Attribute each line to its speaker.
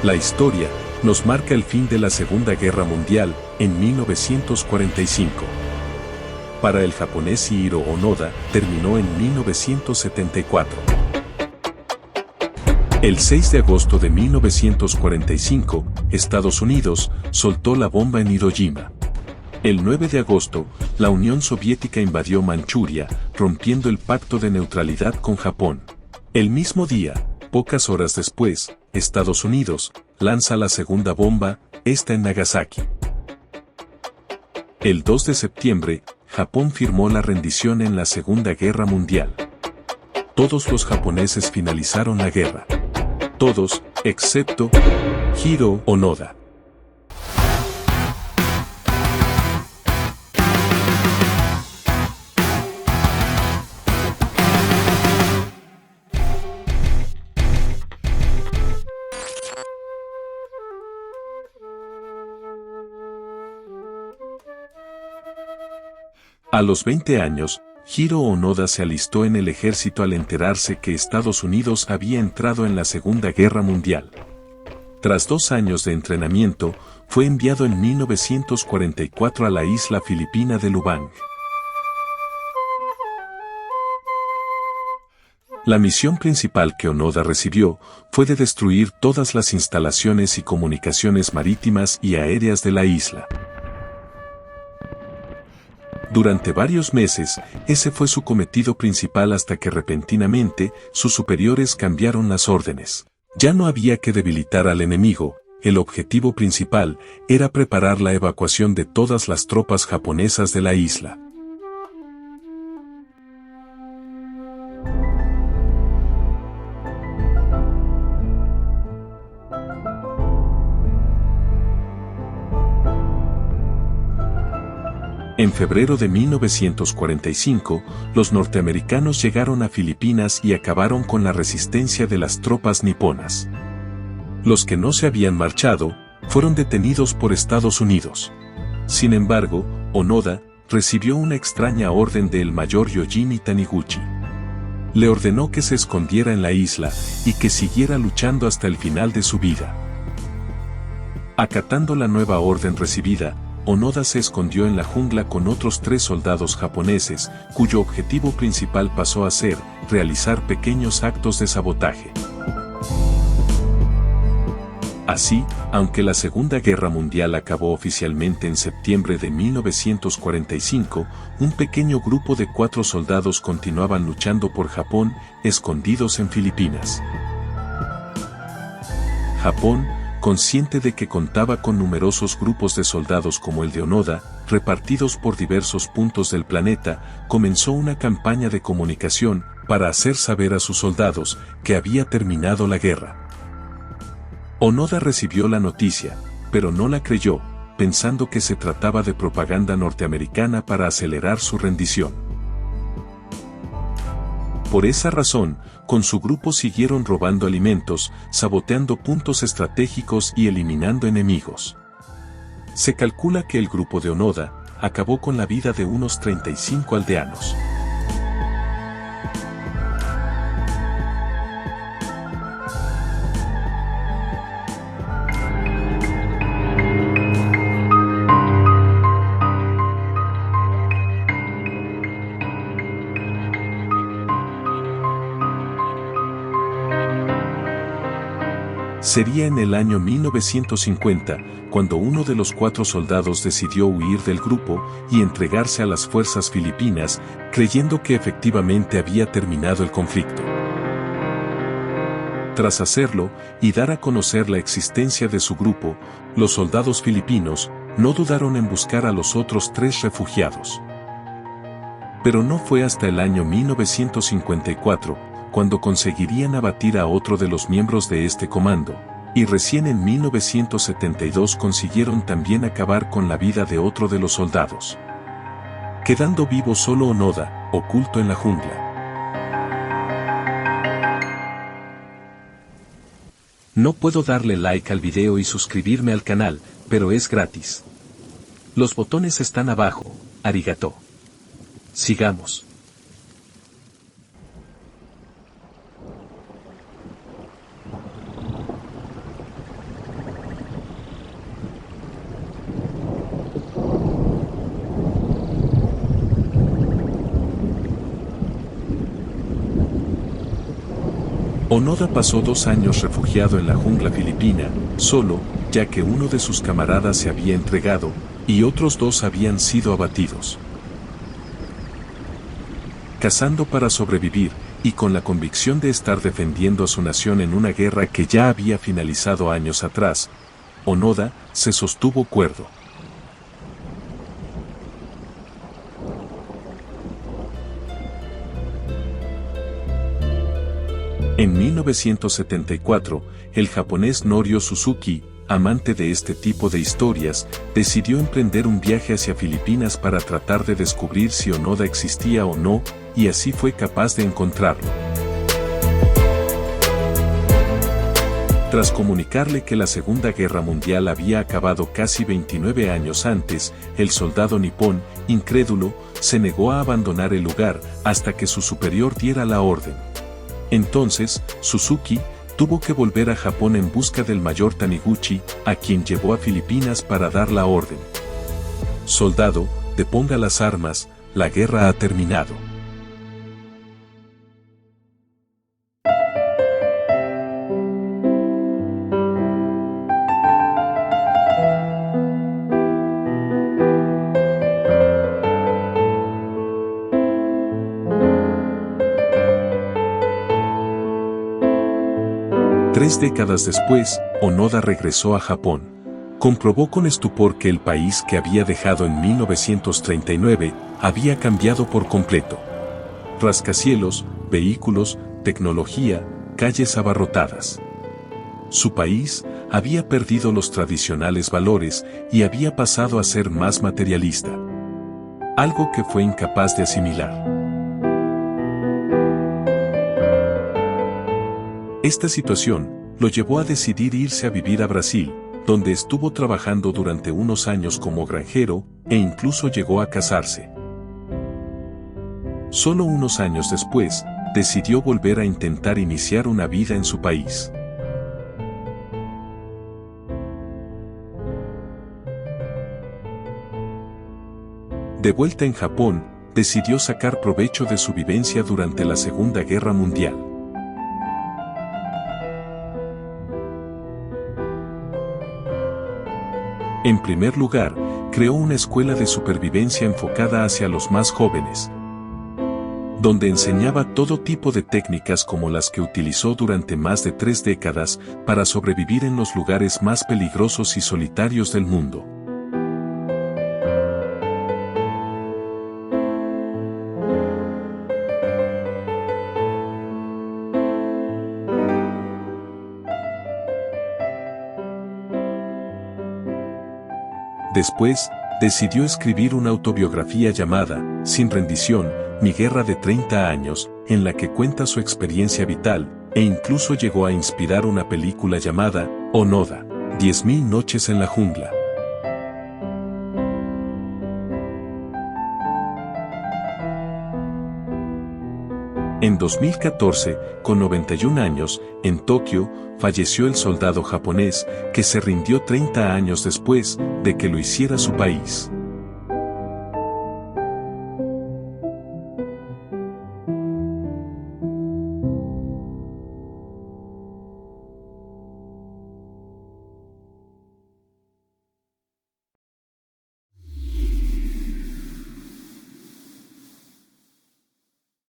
Speaker 1: La historia nos marca el fin de la Segunda Guerra Mundial en 1945. Para el japonés Hiro Onoda, terminó en 1974. El 6 de agosto de 1945, Estados Unidos soltó la bomba en Hiroshima. El 9 de agosto, la Unión Soviética invadió Manchuria, rompiendo el pacto de neutralidad con Japón. El mismo día, pocas horas después, Estados Unidos lanza la segunda bomba, esta en Nagasaki. El 2 de septiembre, Japón firmó la rendición en la Segunda Guerra Mundial. Todos los japoneses finalizaron la guerra. Todos, excepto Hiro Onoda. A los 20 años, Hiro Onoda se alistó en el ejército al enterarse que Estados Unidos había entrado en la Segunda Guerra Mundial. Tras 2 años de entrenamiento, fue enviado en 1944 a la isla filipina de Lubang. La misión principal que Onoda recibió fue de destruir todas las instalaciones y comunicaciones marítimas y aéreas de la isla. Durante varios meses, ese fue su cometido principal hasta que repentinamente sus superiores cambiaron las órdenes. Ya no había que debilitar al enemigo, el objetivo principal era preparar la evacuación de todas las tropas japonesas de la isla. En febrero de 1945, los norteamericanos llegaron a Filipinas y acabaron con la resistencia de las tropas niponas. Los que no se habían marchado, fueron detenidos por Estados Unidos. Sin embargo, Onoda recibió una extraña orden del mayor Yojimi Taniguchi. Le ordenó que se escondiera en la isla y que siguiera luchando hasta el final de su vida. Acatando la nueva orden recibida, Onoda se escondió en la jungla con otros 3 soldados japoneses, cuyo objetivo principal pasó a ser realizar pequeños actos de sabotaje. Así, aunque la Segunda Guerra Mundial acabó oficialmente en septiembre de 1945, un pequeño grupo de 4 soldados continuaban luchando por Japón, escondidos en Filipinas. Japón, consciente de que contaba con numerosos grupos de soldados como el de Onoda, repartidos por diversos puntos del planeta, comenzó una campaña de comunicación para hacer saber a sus soldados que había terminado la guerra. Onoda recibió la noticia, pero no la creyó, pensando que se trataba de propaganda norteamericana para acelerar su rendición. Por esa razón, con su grupo siguieron robando alimentos, saboteando puntos estratégicos y eliminando enemigos. Se calcula que el grupo de Onoda acabó con la vida de unos 35 aldeanos. Sería en el año 1950, cuando uno de los 4 soldados decidió huir del grupo y entregarse a las fuerzas filipinas, creyendo que efectivamente había terminado el conflicto. Tras hacerlo, y dar a conocer la existencia de su grupo, los soldados filipinos no dudaron en buscar a los otros 3 refugiados. Pero no fue hasta el año 1954, cuando conseguirían abatir a otro de los miembros de este comando, y recién en 1972 consiguieron también acabar con la vida de otro de los soldados. Quedando vivo solo Onoda, oculto en la jungla. No puedo darle like al video y suscribirme al canal, pero es gratis. Los botones están abajo, arigato. Sigamos. Onoda pasó 2 años refugiado en la jungla filipina, solo, ya que uno de sus camaradas se había entregado, y otros 2 habían sido abatidos. Cazando para sobrevivir, y con la convicción de estar defendiendo a su nación en una guerra que ya había finalizado años atrás, Onoda se sostuvo cuerdo. En 1974, el japonés Norio Suzuki, amante de este tipo de historias, decidió emprender un viaje hacia Filipinas para tratar de descubrir si Onoda existía o no, y así fue capaz de encontrarlo. Tras comunicarle que la Segunda Guerra Mundial había acabado casi 29 años antes, el soldado nipón, incrédulo, se negó a abandonar el lugar hasta que su superior diera la orden. Entonces, Suzuki tuvo que volver a Japón en busca del mayor Taniguchi, a quien llevó a Filipinas para dar la orden. Soldado, deponga las armas, la guerra ha terminado. Tres décadas después, Onoda regresó a Japón. Comprobó con estupor que el país que había dejado en 1939 había cambiado por completo. Rascacielos, vehículos, tecnología, calles abarrotadas. Su país había perdido los tradicionales valores y había pasado a ser más materialista. Algo que fue incapaz de asimilar. Esta situación lo llevó a decidir irse a vivir a Brasil, donde estuvo trabajando durante unos años como granjero, e incluso llegó a casarse. Solo unos años después, decidió volver a intentar iniciar una vida en su país. De vuelta en Japón, decidió sacar provecho de su vivencia durante la Segunda Guerra Mundial. En primer lugar, creó una escuela de supervivencia enfocada hacia los más jóvenes, donde enseñaba todo tipo de técnicas como las que utilizó durante más de 3 décadas para sobrevivir en los lugares más peligrosos y solitarios del mundo. Después, decidió escribir una autobiografía llamada, Sin rendición, mi guerra de 30 años, en la que cuenta su experiencia vital, e incluso llegó a inspirar una película llamada, Onoda, 10.000 noches en la jungla. En 2014, con 91 años, en Tokio, falleció el soldado japonés que se rindió 30 años después de que lo hiciera su país.